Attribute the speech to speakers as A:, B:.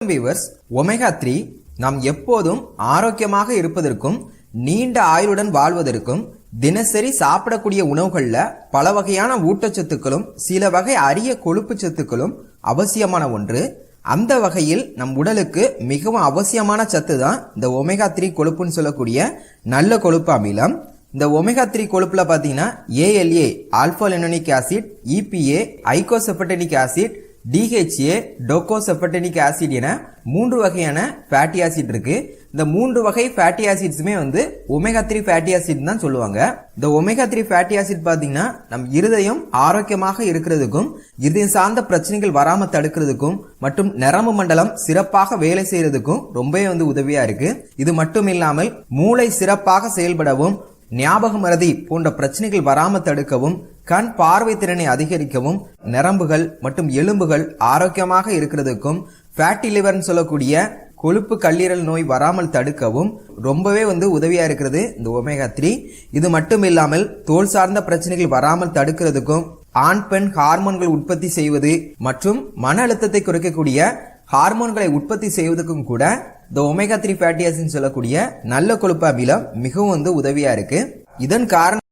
A: Viewers, omega 3 நாம் எப்போதும் ஆரோக்கியமாக இருப்பதற்கும் நீண்ட ஆயுளுடன் வாழ்வதற்கும் தினசரி சாப்பிடக்கூடிய உணவுகள்ல பல வகையான ஊட்டச்சத்துக்களும் சில வகை அரிய கொழுப்பு சத்துக்களும் அவசியமான ஒன்று. அந்த வகையில் நம் உடலுக்கு மிகவும் அவசியமான சத்து தான் இந்த ஒமேகா 3 கொழுப்புன்னு சொல்லக்கூடிய நல்ல கொழுப்பு அமிலம். இந்த ஒமேகா 3 கொழுப்புல பாத்தீங்கன்னா ALA alpha linolenic acid, EPA eicosapentaenoic acid, DHA docosapentaenoic acid என 3 வகையான ஃபேட்டி ஆசிட் இருக்கு. இந்த 3 வகை ஃபேட்டி ஆசிட்ஸுமே ஒமேகா 3 ஃபேட்டி ஆசிட் தான் சொல்லுவாங்க. இந்த ஒமேகா 3 ஃபேட்டி ஆசிட் பாத்தீங்கன்னா நம் இருதயம் ஆரோக்கியமாக இருக்கிறதுக்கும் இருதயம் சார்ந்த பிரச்சனைகள் வராம தடுக்கிறதுக்கும் மற்றும் நரம்பு மண்டலம் சிறப்பாக வேலை செய்யறதுக்கும் ரொம்பவே உதவியா இருக்கு. இது மட்டும் இல்லாமல் மூளை சிறப்பாக செயல்படவும் ஞாபக மறதி போன்ற பிரச்சனைகள் வராம தடுக்கவும் கண் பார்வை திறனை அதிகரிக்கவும் நரம்புகள் மற்றும் எலும்புகள் ஆரோக்கியமாக இருக்கிறதுக்கும் ஃபேட்டி லிவர்னு சொல்லக்கூடிய கொழுப்பு கல்லீரல் நோய் வராமல் தடுக்கவும் ரொம்பவே உதவியா இருக்கிறது இந்த ஒமேகா 3. இது மட்டும் இல்லாமல் தோல் சார்ந்த பிரச்சனைகள் வராமல் தடுக்கிறதுக்கும் ஆண் பெண் ஹார்மோன்கள் உற்பத்தி செய்வது மற்றும் மன அழுத்தத்தை குறைக்கக்கூடிய ஹார்மோன்களை உற்பத்தி செய்வதற்கும் கூட இந்த ஒமேகா 3 ஃபேட்டி ஆசிட் சொல்லக்கூடிய நல்ல கொழுப்பு அமிலம் மிகவும் உதவியா இருக்கு. இதன் காரணம்